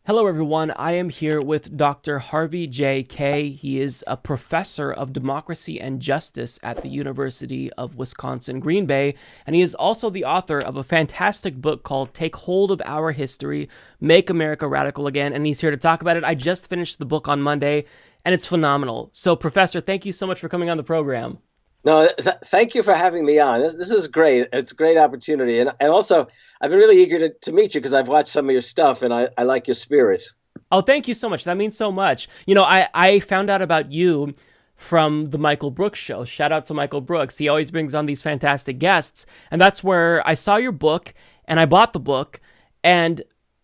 Hello, everyone. I am here with Dr. Harvey J. Kaye. He is a professor of democracy and justice at the University of Wisconsin Green Bay, and he is also the author of a fantastic book called Take Hold of Our History, Make America Radical Again, and he's here to talk about it. I just finished the book on Monday, and it's phenomenal. So, Professor, thank you so much for coming on the program. No, thank you for having me on. This is great. It's a great opportunity. And also, I've been really eager to meet you because I've watched some of your stuff and I like your spirit. Oh, thank you so much. That means so much. I found out about you from the Michael Brooks show. Shout out to Michael Brooks. He always brings on these fantastic guests. And that's where I saw your book and I bought the book. And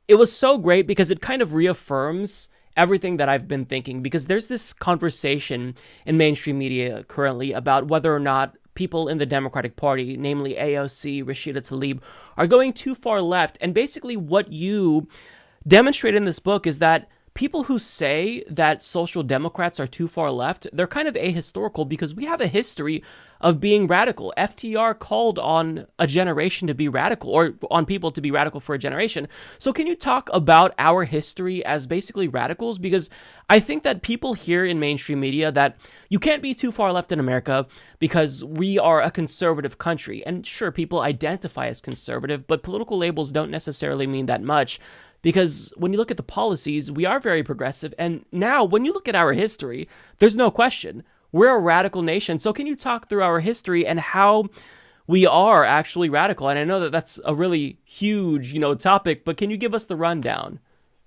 it was so great because it kind of reaffirms everything that I've been thinking. Because there's this conversation in mainstream media currently about whether or not people in the Democratic Party, namely AOC, Rashida Tlaib, are going too far left. And basically what you demonstrate in this book is that people who say that social democrats are too far left, they're kind of ahistorical because we have a history of being radical. FTR called on a generation to be radical, or on people to be radical for a generation. So can you talk about our history as basically radicals? Because I think that people hear in mainstream media that you can't be too far left in America because we are a conservative country. And sure, people identify as conservative, but political labels don't necessarily mean that much. Because when you look at the policies, we are very progressive. And now, when you look at our history, there's no question. We're a radical nation. So can you talk through our history and how we are actually radical? And I know that that's a really huge, topic, but can you give us the rundown?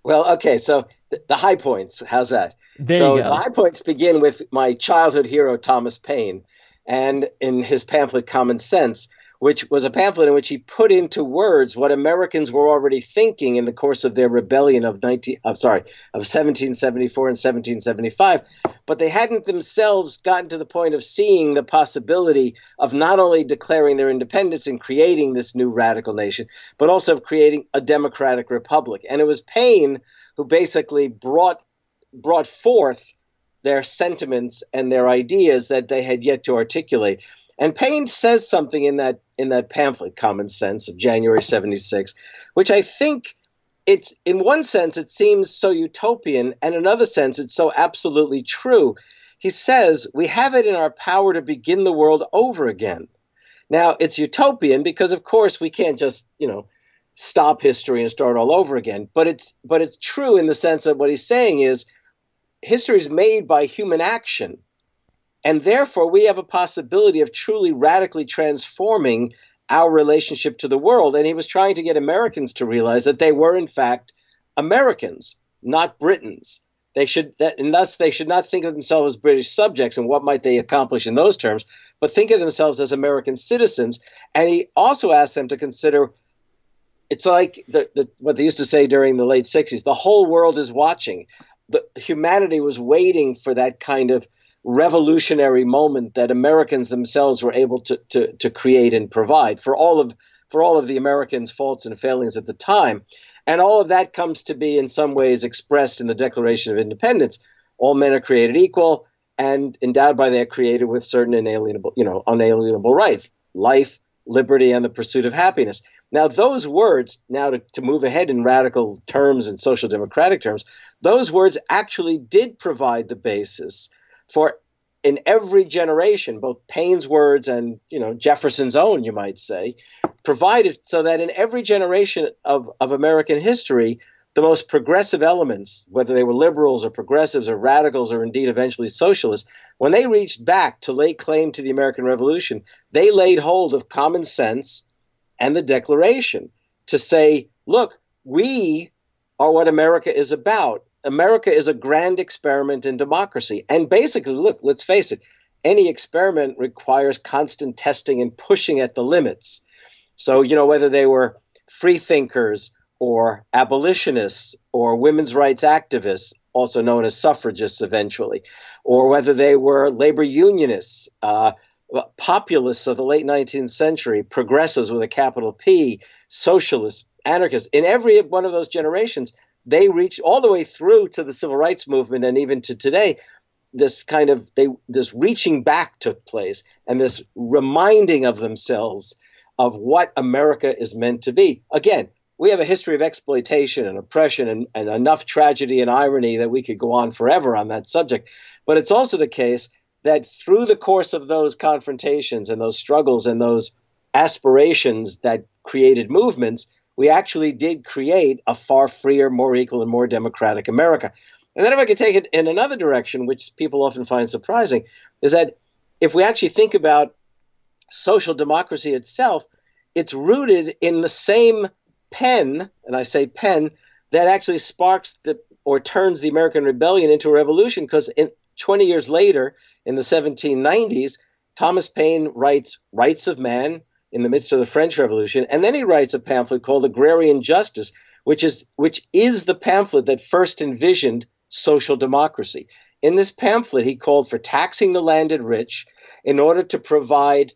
Well, okay, so the high points, how's that? There you So the go. high points begin with my childhood hero, Thomas Paine, and in his pamphlet Common Sense, which was a pamphlet in which he put into words what Americans were already thinking in the course of their rebellion of 1774 and 1775, but they hadn't themselves gotten to the point of seeing the possibility of not only declaring their independence and creating this new radical nation, but also of creating a democratic republic. And it was Paine who basically brought forth their sentiments and their ideas that they had yet to articulate. And Paine says something in that pamphlet, Common Sense, of January 76, which I think it's, in one sense, it seems so utopian, and in another sense, it's so absolutely true. He says, we have it in our power to begin the world over again. Now, it's utopian because, of course, we can't just, stop history and start all over again. But it's true in the sense that what he's saying is history is made by human action. And therefore, we have a possibility of truly radically transforming our relationship to the world. And he was trying to get Americans to realize that they were, in fact, Americans, not Britons. And thus they should not think of themselves as British subjects and what might they accomplish in those terms, but think of themselves as American citizens. And he also asked them to consider, it's like what they used to say during the late 60s, the whole world is watching. Humanity was waiting for that kind of revolutionary moment that Americans themselves were able to create and provide for all of the Americans' faults and failings at the time. And all of that comes to be in some ways expressed in the Declaration of Independence. All men are created equal and endowed by their creator with certain unalienable rights: life, liberty, and the pursuit of happiness. Now, those words, to move ahead in radical terms and social democratic terms, those words actually did provide the basis for, in every generation, both Paine's words and Jefferson's own, you might say, provided so that in every generation of American history, the most progressive elements, whether they were liberals or progressives or radicals or indeed eventually socialists, when they reached back to lay claim to the American Revolution, they laid hold of common sense and the Declaration to say, look, we are what America is about. America is a grand experiment in democracy. And basically, look, let's face it, any experiment requires constant testing and pushing at the limits. So, whether they were free thinkers or abolitionists or women's rights activists, also known as suffragists eventually, or whether they were labor unionists, populists of the late 19th century, progressives with a capital P, socialists, anarchists, in every one of those generations, they reached all the way through to the civil rights movement and even to today. This reaching back took place, and this reminding of themselves of what America is meant to be. Again, we have a history of exploitation and oppression and enough tragedy and irony that we could go on forever on that subject. But it's also the case that through the course of those confrontations and those struggles and those aspirations that created movements, we actually did create a far freer, more equal, and more democratic America. And then if I could take it in another direction, which people often find surprising, is that if we actually think about social democracy itself, it's rooted in the same pen, and I say pen, that actually sparks or turns the American Rebellion into a revolution, because 20 years later, in the 1790s, Thomas Paine writes Rights of Man in the midst of the French Revolution, and then he writes a pamphlet called Agrarian Justice, which is the pamphlet that first envisioned social democracy. In this pamphlet, he called for taxing the landed rich in order to provide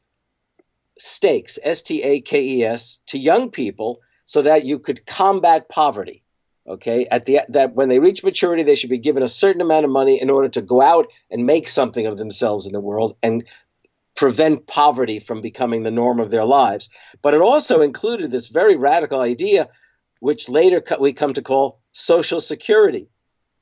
stakes, stakes, to young people so that you could combat poverty. Okay, that when they reach maturity, they should be given a certain amount of money in order to go out and make something of themselves in the world and prevent poverty from becoming the norm of their lives. But it also included this very radical idea, which later we come to call social security.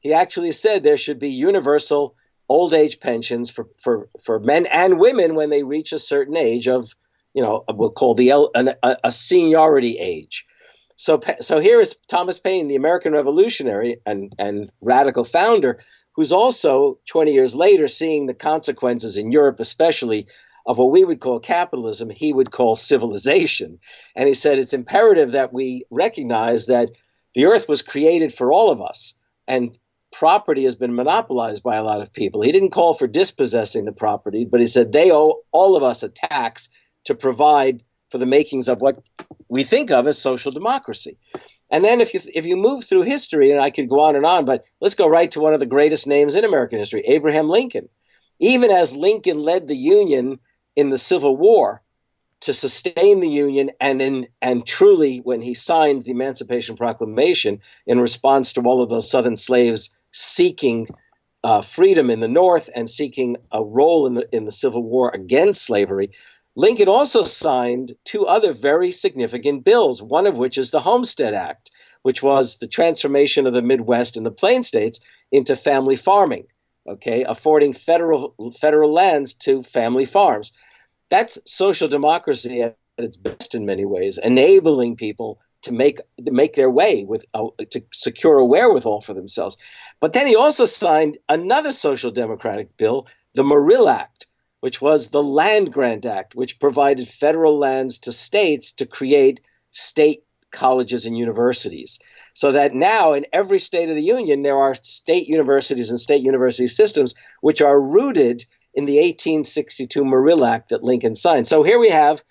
He actually said there should be universal old age pensions for men and women when they reach a certain age of, we'll call a seniority age. So here is Thomas Paine, the American revolutionary and radical founder, who's also 20 years later seeing the consequences in Europe, especially of what we would call capitalism, he would call civilization. And he said it's imperative that we recognize that the earth was created for all of us, and property has been monopolized by a lot of people. He didn't call for dispossessing the property, but he said they owe all of us a tax to provide for the makings of what we think of as social democracy. And then if you move through history, and I could go on, but let's go right to one of the greatest names in American history, Abraham Lincoln. Even as Lincoln led the Union in the Civil War to sustain the Union, and truly when he signed the Emancipation Proclamation in response to all of those Southern slaves seeking freedom in the North and seeking a role in the Civil War against slavery, Lincoln also signed two other very significant bills, one of which is the Homestead Act, which was the transformation of the Midwest and the Plain States into family farming, okay, affording federal lands to family farms. That's social democracy at its best in many ways, enabling people to make their way to secure a wherewithal for themselves. But then he also signed another social democratic bill, the Morrill Act, which was the Land Grant Act, which provided federal lands to states to create state colleges and universities. So that now in every state of the Union, there are state universities and state university systems which are rooted in the 1862 Morrill Act that Lincoln signed. So here we have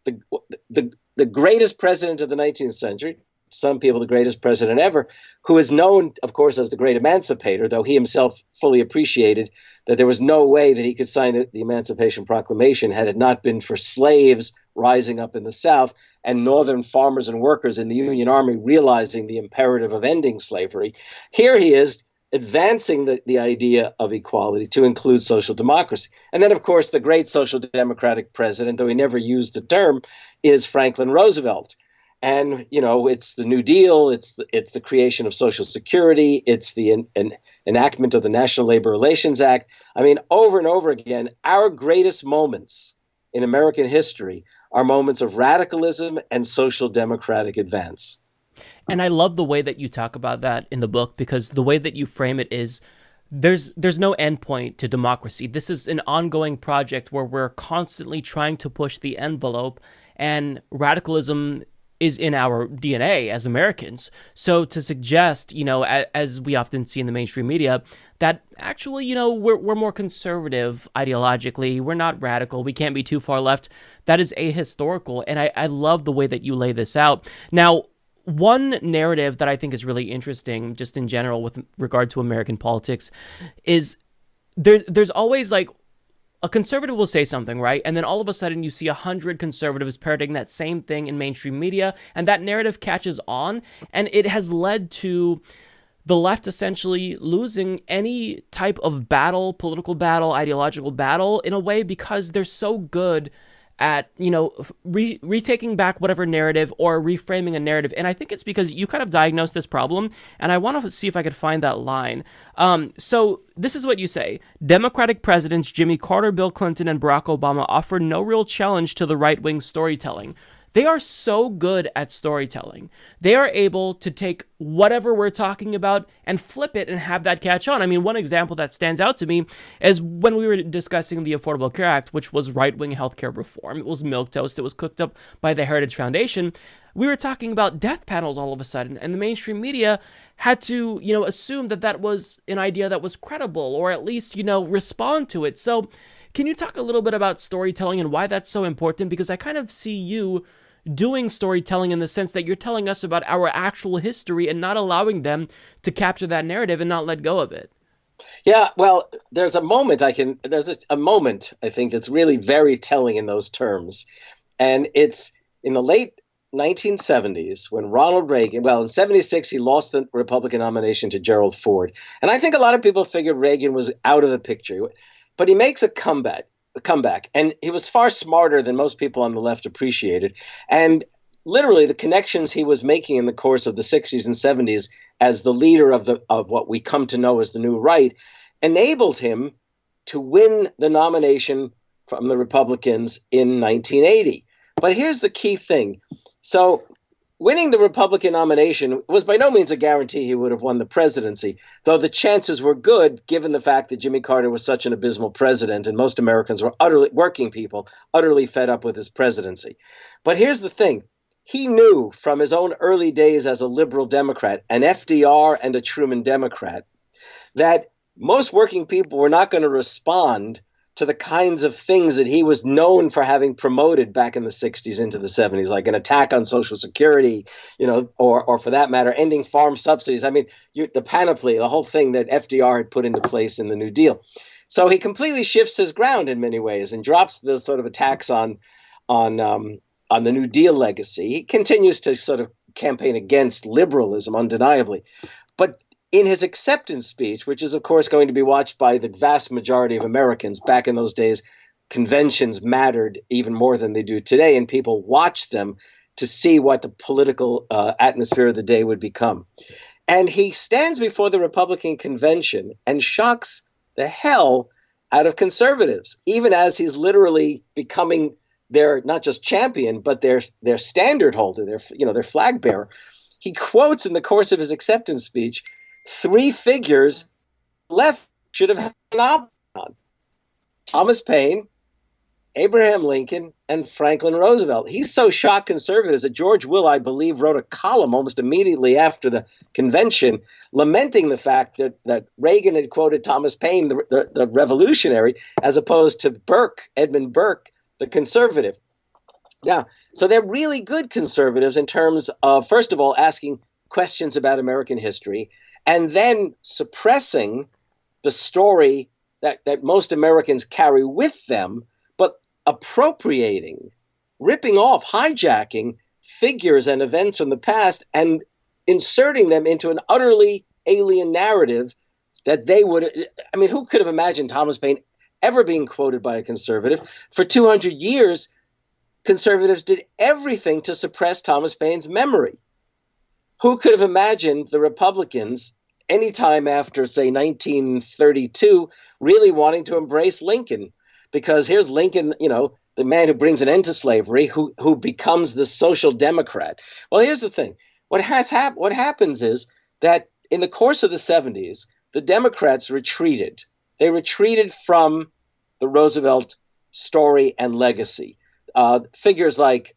the greatest president of the 19th century, some people the greatest president ever, who is known, of course, as the great emancipator, though he himself fully appreciated that there was no way that he could sign the Emancipation Proclamation had it not been for slaves rising up in the South and Northern farmers and workers in the Union Army realizing the imperative of ending slavery. Here he is advancing the idea of equality to include social democracy. And then, of course, the great social democratic president, though he never used the term, is Franklin Roosevelt. And, it's the New Deal, it's the creation of Social Security, it's the enactment of the National Labor Relations Act. I mean, over and over again, our greatest moments in American history are moments of radicalism and social democratic advance. And I love the way that you talk about that in the book, because the way that you frame it is there's no endpoint to democracy. This is an ongoing project where we're constantly trying to push the envelope, and radicalism is in our DNA as Americans. So to suggest, as we often see in the mainstream media, that actually, we're more conservative ideologically, we're not radical, we can't be too far left, that is ahistorical. And I love the way that you lay this out. Now, one narrative that I think is really interesting, just in general with regard to American politics, is there's always like a conservative will say something, right? And then all of a sudden you see 100 conservatives parroting that same thing in mainstream media, and that narrative catches on, and it has led to the left essentially losing any type of battle, political battle, ideological battle, in a way, because they're so good at, retaking back whatever narrative or reframing a narrative. And I think it's because you kind of diagnosed this problem, and I want to see if I could find that line. So this is what you say. Democratic presidents Jimmy Carter, Bill Clinton, and Barack Obama offer no real challenge to the right-wing storytelling. They are so good at storytelling. They are able to take whatever we're talking about and flip it and have that catch on. I mean, one example that stands out to me is when we were discussing the Affordable Care Act, which was right-wing healthcare reform. It was milquetoast. It was cooked up by the Heritage Foundation. We were talking about death panels all of a sudden, and the mainstream media had to, assume that that was an idea that was credible, or at least, respond to it. So can you talk a little bit about storytelling and why that's so important? Because I kind of see you doing storytelling in the sense that you're telling us about our actual history and not allowing them to capture that narrative and not let go of it. Yeah, well, there's a moment I think that's really very telling in those terms. And it's in the late 1970s when Ronald Reagan, in 76, he lost the Republican nomination to Gerald Ford. And I think a lot of people figured Reagan was out of the picture. But he makes a comeback, and he was far smarter than most people on the left appreciated. And literally the connections he was making in the course of the 60s and 70s as the leader of what we come to know as the New Right enabled him to win the nomination from the Republicans in 1980. But here's the key thing. So winning the Republican nomination was by no means a guarantee he would have won the presidency, though the chances were good given the fact that Jimmy Carter was such an abysmal president and most Americans were utterly fed up with his presidency. But here's the thing. He knew from his own early days as a liberal Democrat, an FDR and a Truman Democrat, that most working people were not going to respond to the kinds of things that he was known for having promoted back in the 60s into the 70s, like an attack on Social Security, or for that matter, ending farm subsidies. I mean, the panoply, the whole thing that FDR had put into place in the New Deal. So he completely shifts his ground in many ways and drops the sort of attacks on the New Deal legacy. He continues to sort of campaign against liberalism, undeniably. But in his acceptance speech, which is, of course, going to be watched by the vast majority of Americans, back in those days, conventions mattered even more than they do today, and people watched them to see what the political atmosphere of the day would become. And he stands before the Republican convention and shocks the hell out of conservatives, even as he's literally becoming their not just champion, but their standard holder, their flag bearer. He quotes in the course of his acceptance speech 3 figures left should have had an option on: Thomas Paine, Abraham Lincoln, and Franklin Roosevelt. He's so shocked conservatives that George Will, I believe, wrote a column almost immediately after the convention lamenting the fact that Reagan had quoted Thomas Paine, the revolutionary, as opposed to Edmund Burke, the conservative. Yeah, so they're really good conservatives in terms of, first of all, asking questions about American history, and then suppressing the story that most Americans carry with them, but appropriating, ripping off, hijacking figures and events from the past and inserting them into an utterly alien narrative that they would. I mean, who could have imagined Thomas Paine ever being quoted by a conservative? For 200 years, conservatives did everything to suppress Thomas Paine's memory. Who could have imagined the Republicans, anytime after, say, 1932, really wanting to embrace Lincoln? Because here's Lincoln, the man who brings an end to slavery, who becomes the social democrat. Well, here's the thing. What happens is that in the course of the 70s, the Democrats retreated. They retreated from the Roosevelt story and legacy. Figures like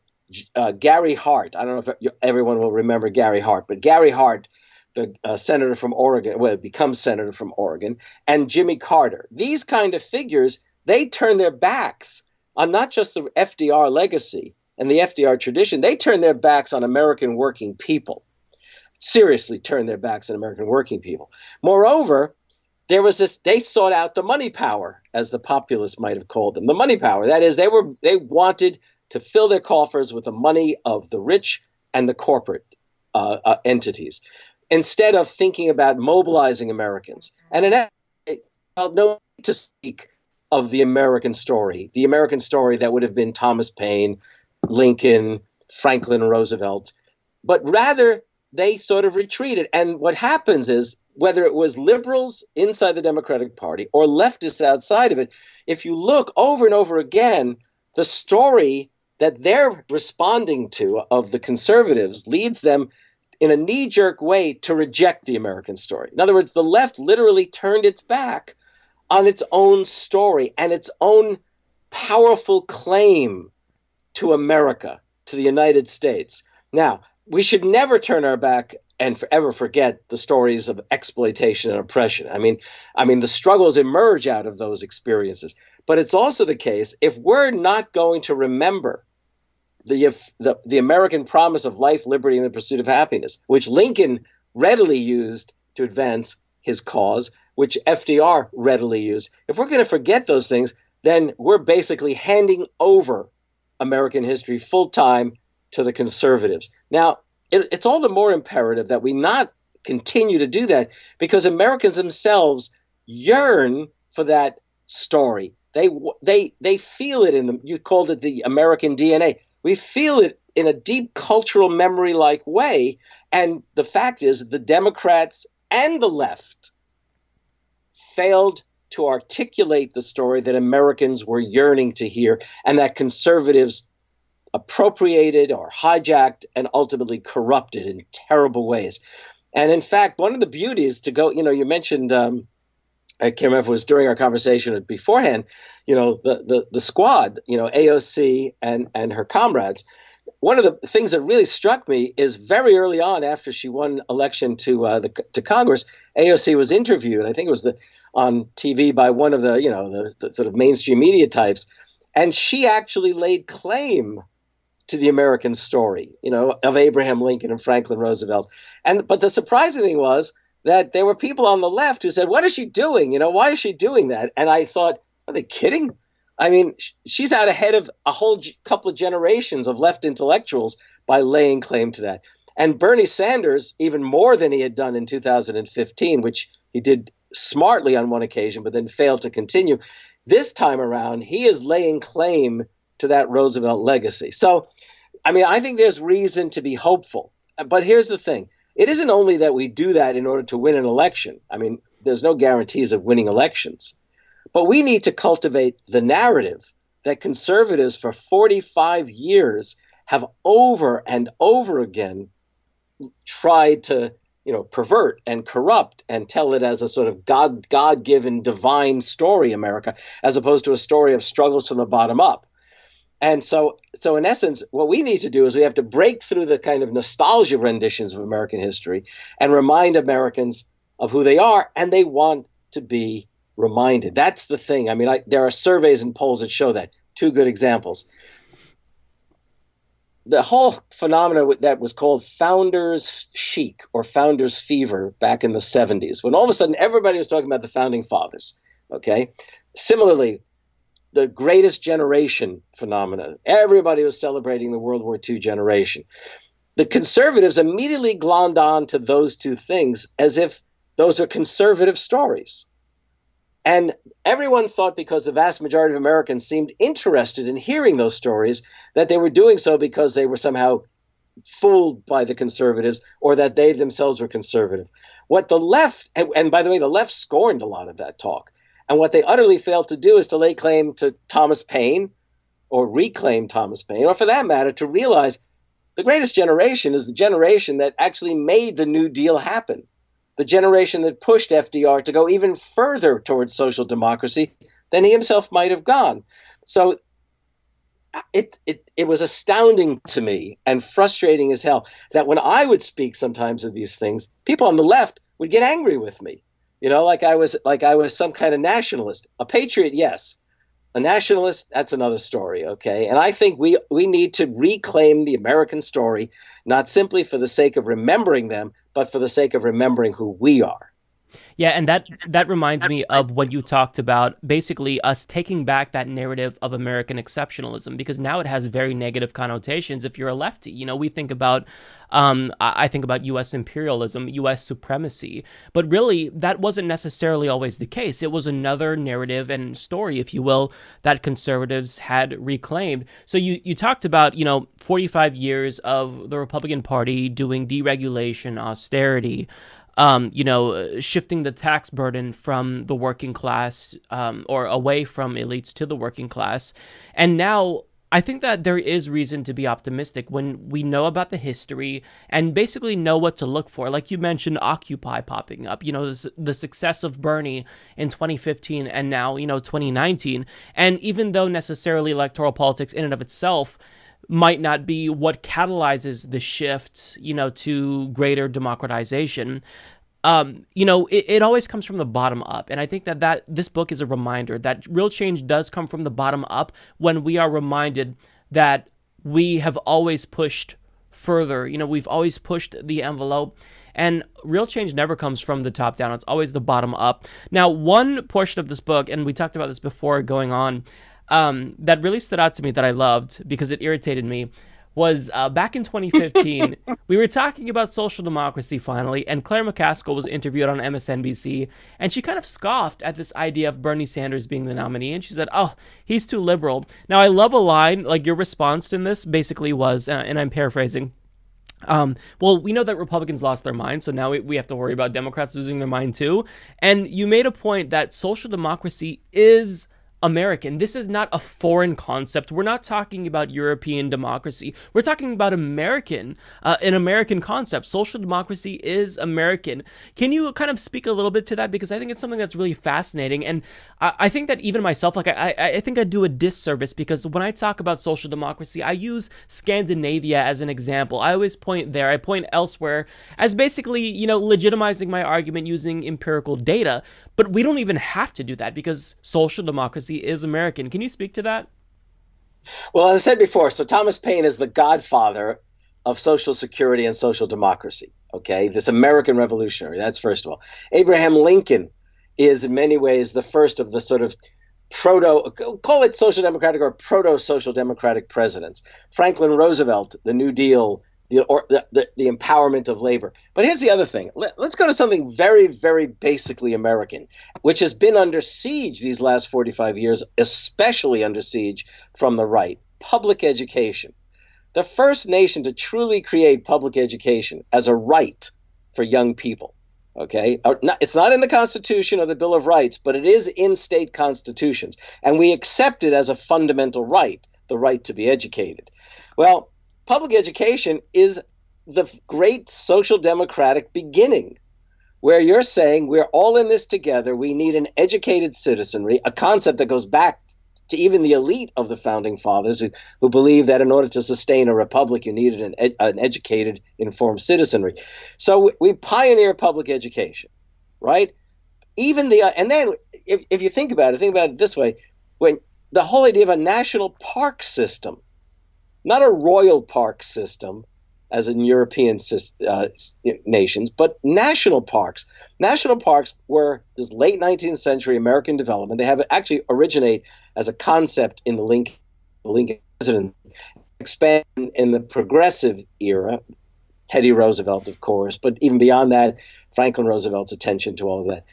Gary Hart. I don't know if everyone will remember Gary Hart, but Gary Hart, the senator from Oregon, becomes senator from Oregon, and Jimmy Carter. These kind of figures, they turn their backs on not just the FDR legacy and the FDR tradition, they turn their backs on American working people. Seriously turn their backs on American working people. Moreover, there was they sought out the money power, as the populists might have called them. The money power, that is, they wanted to fill their coffers with the money of the rich and the corporate entities, instead of thinking about mobilizing Americans. And they felt no need to speak of the American story that would have been Thomas Paine, Lincoln, Franklin Roosevelt, but rather they sort of retreated. And what happens is, whether it was liberals inside the Democratic Party or leftists outside of it, if you look over and over again, the story that they're responding to of the conservatives leads them in a knee-jerk way to reject the American story. In other words, the left literally turned its back on its own story and its own powerful claim to America, to the United States. Now, we should never turn our back and forever forget the stories of exploitation and oppression. I mean, the struggles emerge out of those experiences. But it's also the case, if we're not going to remember the American promise of life, liberty, and the pursuit of happiness, which Lincoln readily used to advance his cause, which FDR readily used, if we're going to forget those things, then we're basically handing over American history full time to the conservatives. Now, it's all the more imperative that we not continue to do that, because Americans themselves yearn for that story. They feel it in them. You called it the American DNA. We feel it in a deep cultural memory-like way. And the fact is, the Democrats and the left failed to articulate the story that Americans were yearning to hear, and that conservatives appropriated or hijacked and ultimately corrupted in terrible ways. And in fact, one of the beauties to go, you mentioned, I can't remember if it was during our conversation or beforehand, the squad, AOC and her comrades. One of the things that really struck me is very early on, after she won election to Congress, AOC was interviewed. I think it was on TV by one of the sort of mainstream media types, and she actually laid claim to the American story, of Abraham Lincoln and Franklin Roosevelt. But the surprising thing was that there were people on the left who said, "What is she doing? Why is she doing that?" And I thought, are they kidding? I mean, she's out ahead of a whole couple of generations of left intellectuals by laying claim to that. And Bernie Sanders, even more than he had done in 2015, which he did smartly on one occasion, but then failed to continue. This time around, he is laying claim to that Roosevelt legacy. So, I think there's reason to be hopeful. But here's the thing. It isn't only that we do that in order to win an election. There's no guarantees of winning elections. But we need to cultivate the narrative that conservatives for 45 years have over and over again tried to, pervert and corrupt and tell it as a sort of God-given divine story, America, as opposed to a story of struggles from the bottom up. And so in essence, what we need to do is we have to break through the kind of nostalgia renditions of American history and remind Americans of who they are, and they want to be reminded. That's the thing. There are surveys and polls that show that. Two good examples. The whole phenomena that was called founders chic or founders fever back in the 70s, when all of a sudden everybody was talking about the founding fathers. Okay. Similarly, the greatest generation phenomena. Everybody was celebrating the World War II generation. The conservatives immediately glommed on to those two things as if those are conservative stories. And everyone thought, because the vast majority of Americans seemed interested in hearing those stories, that they were doing so because they were somehow fooled by the conservatives or that they themselves were conservative. What the left, and by the way, the left scorned a lot of that talk. And what they utterly failed to do is to lay claim to Thomas Paine or reclaim Thomas Paine, or for that matter, to realize the greatest generation is the generation that actually made the New Deal happen. The generation that pushed FDR to go even further towards social democracy than he himself might have gone. So it was astounding to me and frustrating as hell that when I would speak sometimes of these things, people on the left would get angry with me. Like I was some kind of nationalist. A patriot, yes. A nationalist, that's another story, okay? And I think we need to reclaim the American story, not simply for the sake of remembering them, but for the sake of remembering who we are. Yeah, and that reminds me of when you talked about basically us taking back that narrative of American exceptionalism, because now it has very negative connotations if you're a lefty. We think about I think about U.S. imperialism, U.S. supremacy, but really that wasn't necessarily always the case. It was another narrative and story, if you will, that conservatives had reclaimed. So you talked about 45 years of the Republican Party doing deregulation, austerity, shifting the tax burden from the working class or away from elites to the working class. And now I think that there is reason to be optimistic when we know about the history and basically know what to look for. Like you mentioned, Occupy popping up, the success of Bernie in 2015 and now, 2019. And even though necessarily electoral politics in and of itself might not be what catalyzes the shift, to greater democratization. It always comes from the bottom up. And I think that this book is a reminder that real change does come from the bottom up when we are reminded that we have always pushed further. We've always pushed the envelope. And real change never comes from the top down. It's always the bottom up. Now, one portion of this book, and we talked about this before going on, that really stood out to me that I loved because it irritated me was back in 2015, we were talking about social democracy finally, and Claire McCaskill was interviewed on MSNBC, and she kind of scoffed at this idea of Bernie Sanders being the nominee, and she said, oh, he's too liberal. Now, I love a line, like your response in this basically was, and I'm paraphrasing, well, we know that Republicans lost their mind, so now we have to worry about Democrats losing their mind too, and you made a point that social democracy is American. This is not a foreign concept. We're not talking about European democracy. We're talking about an American concept. Social democracy is American. Can you kind of speak a little bit to that? Because I think it's something that's really fascinating. And I think that even myself, like I think I do a disservice because when I talk about social democracy, I use Scandinavia as an example. I always point there. I point elsewhere as basically, legitimizing my argument using empirical data. But we don't even have to do that because social democracy is American. Can you speak to that? Well, as I said before, so Thomas Paine is the godfather of Social Security and social democracy, okay? This American revolutionary, that's first of all. Abraham Lincoln is in many ways the first of the sort of call it social democratic or proto-social democratic presidents. Franklin Roosevelt, the New Deal, the empowerment of labor. But here's the other thing. Let's go to something very, very basically American, which has been under siege these last 45 years, especially under siege from the right: public education. The first nation to truly create public education as a right for young people. Okay, it's not in the Constitution or the Bill of Rights, but it is in state constitutions. And we accept it as a fundamental right, the right to be educated. Well, public education is the great social democratic beginning, where you're saying we're all in this together. We need an educated citizenry, a concept that goes back to even the elite of the founding fathers who believed that in order to sustain a republic, you needed an educated, informed citizenry. So we pioneer public education, right? And then if you think about it this way: when the whole idea of a national park system, not a royal park system, as in European nations, but national parks. National parks were this late 19th century American development. They have actually originate as a concept in the Lincoln presidency, expand in the progressive era, Teddy Roosevelt, of course, but even beyond that, Franklin Roosevelt's attention to all of that.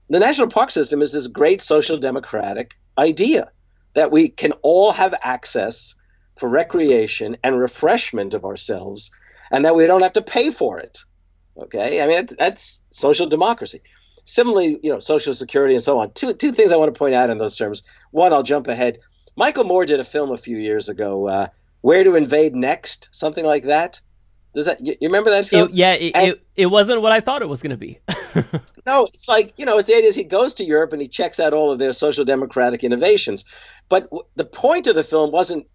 The national park system is this great social democratic idea that we can all have access for recreation and refreshment of ourselves, and that we don't have to pay for it. Okay, I mean that's social democracy. Similarly, Social Security and so on. Two things I want to point out in those terms. One, I'll jump ahead. Michael Moore did a film a few years ago, Where to Invade Next, something like that. You remember that film? It wasn't what I thought it was going to be. No, it's like, it's the idea is he goes to Europe and he checks out all of their social democratic innovations. But the point of the film wasn't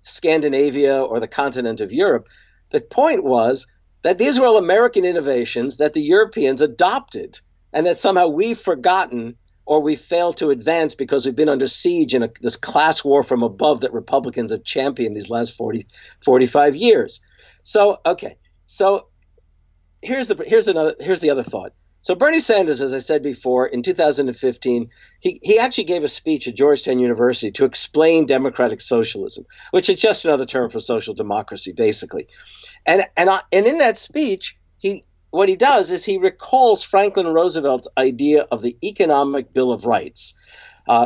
Scandinavia or the continent of Europe. The point was that these were all American innovations that the Europeans adopted, and that somehow we've forgotten or we failed to advance because we've been under siege in this class war from above that Republicans have championed these last 45 years. So, okay. So here's the other thought. So Bernie Sanders, as I said before, in 2015, he actually gave a speech at Georgetown University to explain democratic socialism, which is just another term for social democracy, basically. And in that speech, what he does is he recalls Franklin Roosevelt's idea of the Economic Bill of Rights.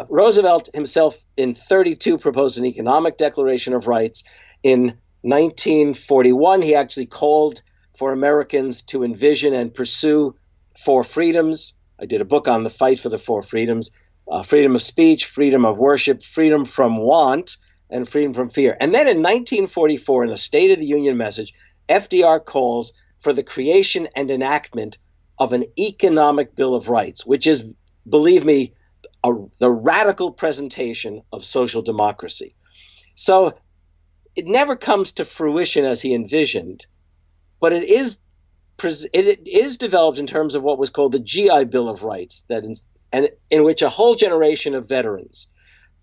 Roosevelt himself in 1932 proposed an economic declaration of rights. In 1941, he actually called for Americans to envision and pursue four freedoms. I did a book on the fight for the four freedoms: freedom of speech, freedom of worship, freedom from want, and freedom from fear. And then in 1944, in a State of the Union message, FDR calls for the creation and enactment of an economic Bill of Rights, which is, believe me, the radical presentation of social democracy. So it never comes to fruition as he envisioned, but it is developed in terms of what was called the GI Bill of Rights, in which a whole generation of veterans,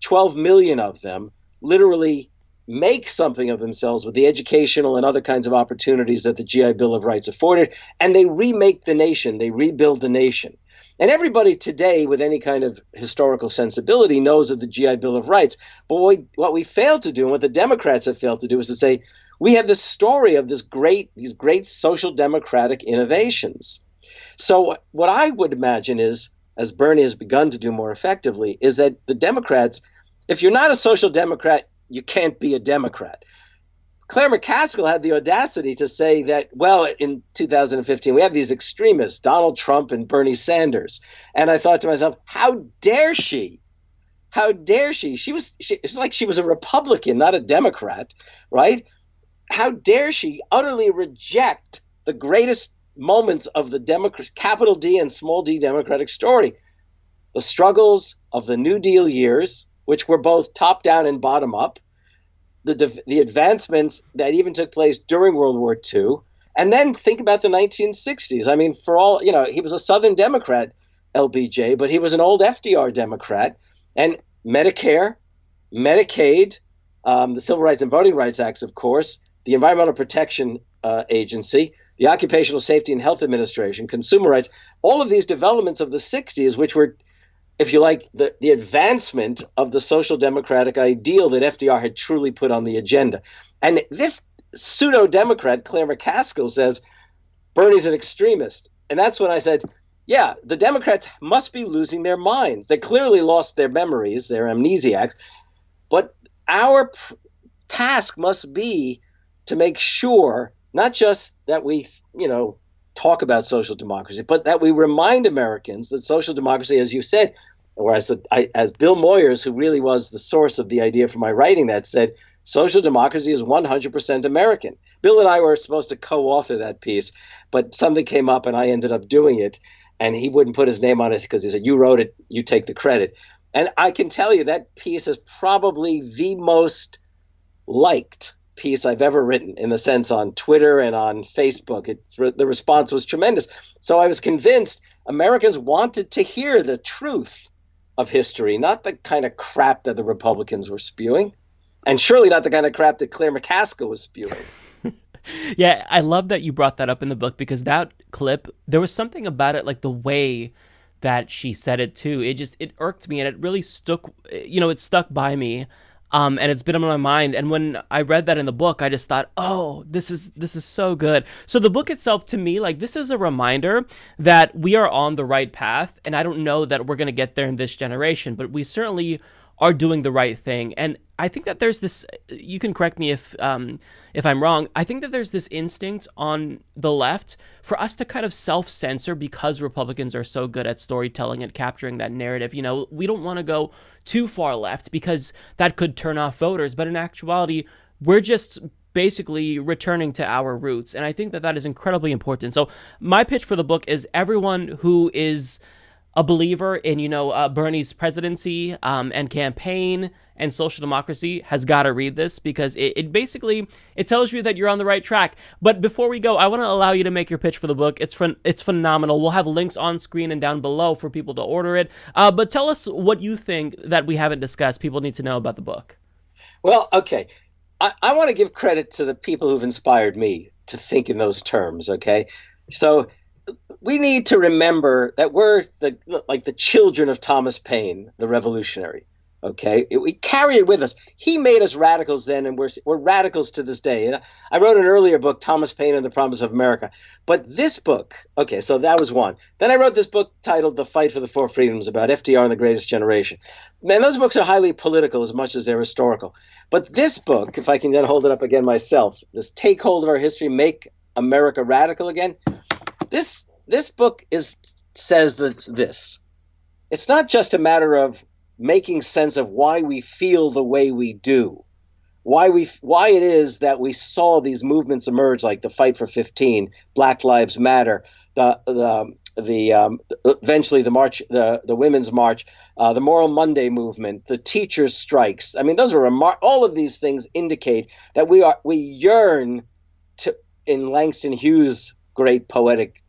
12 million of them, literally make something of themselves with the educational and other kinds of opportunities that the GI Bill of Rights afforded, and they remake the nation, they rebuild the nation. And everybody today with any kind of historical sensibility knows of the GI Bill of Rights. But what we failed to do, and what the Democrats have failed to do, is to say, we have this story of these great social democratic innovations. So what I would imagine is, as Bernie has begun to do more effectively, is that the Democrats, if you're not a social democrat, you can't be a Democrat. Claire McCaskill had the audacity to say that, well, in 2015, we have these extremists, Donald Trump and Bernie Sanders. And I thought to myself, how dare she? How dare she? It's like she was a Republican, not a Democrat, right? How dare she utterly reject the greatest moments of the capital D and small d Democratic story? The struggles of the New Deal years, which were both top down and bottom up, the advancements that even took place during World War II, and then think about the 1960s. I mean, for all, he was a Southern Democrat, LBJ, but he was an old FDR Democrat. And Medicare, Medicaid, the Civil Rights and Voting Rights Acts, of course, the Environmental Protection Agency, the Occupational Safety and Health Administration, consumer rights, all of these developments of the 60s, which were, if you like, the advancement of the social democratic ideal that FDR had truly put on the agenda. And this pseudo-democrat, Claire McCaskill, says Bernie's an extremist. And that's when I said, yeah, the Democrats must be losing their minds. They clearly lost their memories, their amnesiacs. But our task must be to make sure not just that we, talk about social democracy, but that we remind Americans that social democracy, as you said, or as Bill Moyers, who really was the source of the idea for my writing that, said, social democracy is 100% American. Bill and I were supposed to co-author that piece, but something came up and I ended up doing it, and he wouldn't put his name on it because he said, you wrote it, you take the credit. And I can tell you that piece is probably the most liked piece I've ever written, in the sense on Twitter and on Facebook. The response was tremendous. So I was convinced Americans wanted to hear the truth of history, not the kind of crap that the Republicans were spewing, and surely not the kind of crap that Claire McCaskill was spewing. Yeah, I love that you brought that up in the book, because that clip, there was something about it, like the way that she said it too. It irked me, and it really stuck by me. And it's been on my mind. And when I read that in the book, I just thought, oh, this is so good. So the book itself, to me, like, this is a reminder that we are on the right path. And I don't know that we're going to get there in this generation, but we certainly are doing the right thing. And I think that there's this, you can correct me if I'm wrong, I think that there's this instinct on the left for us to kind of self-censor because Republicans are so good at storytelling and capturing that narrative. We don't want to go too far left because that could turn off voters. But in actuality, we're just basically returning to our roots. And I think that is incredibly important. So my pitch for the book is everyone who is a believer in, Bernie's presidency and campaign and social democracy has got to read this, because it basically tells you that you're on the right track. But before we go, I want to allow you to make your pitch for the book. It's phenomenal. We'll have links on screen and down below for people to order it. But tell us what you think that we haven't discussed, people need to know about the book. Well, okay. I want to give credit to the people who've inspired me to think in those terms, okay? So we need to remember that we're the children of Thomas Paine, the revolutionary. Okay, we carry it with us. He made us radicals then, and we're radicals to this day. And I wrote an earlier book, Thomas Paine and the Promise of America. But this book, okay, so that was one. Then I wrote this book titled The Fight for the Four Freedoms about FDR and the Greatest Generation. And those books are highly political as much as they're historical. But this book, if I can then hold it up again myself, this Take Hold of Our History, Make America Radical Again. This book says this. It's not just a matter of making sense of why we feel the way we do, why it is that we saw these movements emerge, like the Fight for 15, Black Lives Matter, eventually the march, the Women's March, the Moral Monday movement, the teachers' strikes. I mean, those are all of these things indicate that we yearn to, in Langston Hughes' great poetic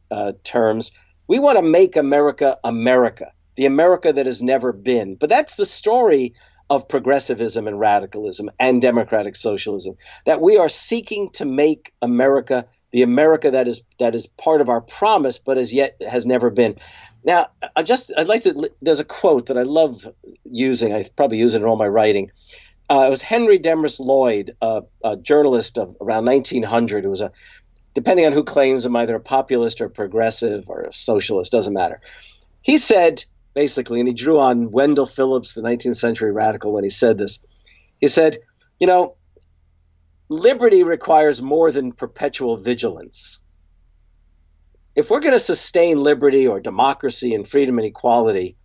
terms, we want to make America America. The America that has never been. But that's the story of progressivism and radicalism and democratic socialism, that we are seeking to make America the America that is part of our promise, but as yet has never been. Now, there's a quote that I love using. I probably use it in all my writing. It was Henry Demarest Lloyd, a journalist of around 1900, who was depending on who claims him, either a populist or a progressive or a socialist, doesn't matter. He said, basically, and he drew on Wendell Phillips, the 19th century radical, when he said this. He said, liberty requires more than perpetual vigilance. If we're going to sustain liberty or democracy and freedom and equality,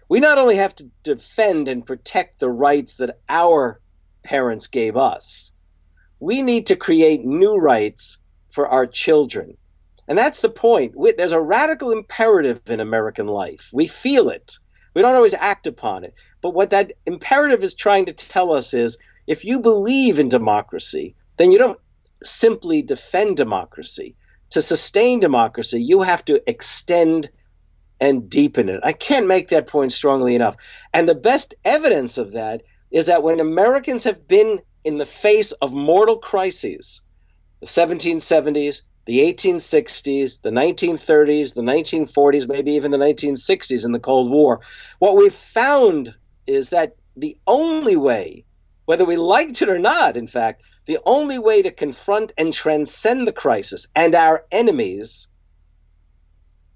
we not only have to defend and protect the rights that our parents gave us, we need to create new rights for our children. And that's the point. There's a radical imperative in American life. We feel it. We don't always act upon it. But what that imperative is trying to tell us is, if you believe in democracy, then you don't simply defend democracy. To sustain democracy, you have to extend and deepen it. I can't make that point strongly enough. And the best evidence of that is that when Americans have been in the face of mortal crises, the 1770s, the 1860s, the 1930s, the 1940s, maybe even the 1960s in the Cold War, what we've found is that the only way, whether we liked it or not, in fact, the only way to confront and transcend the crisis and our enemies,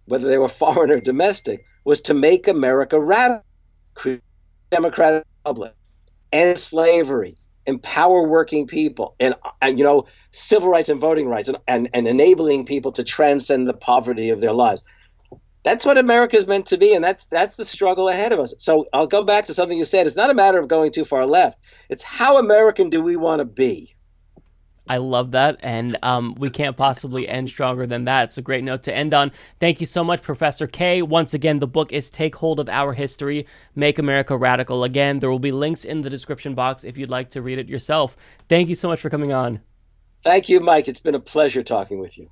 whether they were foreign or domestic, was to make America radical, create a democratic republic, end slavery, empower working people, and civil rights and voting rights, and enabling people to transcend the poverty of their lives. That's what America is meant to be, and that's the struggle ahead of us. So I'll go back to something you said. It's not a matter of going too far left. It's how American do we want to be? I love that, and we can't possibly end stronger than that. It's a great note to end on. Thank you so much, Professor Kaye. Once again, the book is Take Hold of Our History, Make America Radical Again. There will be links in the description box if you'd like to read it yourself. Thank you so much for coming on. Thank you, Mike. It's been a pleasure talking with you.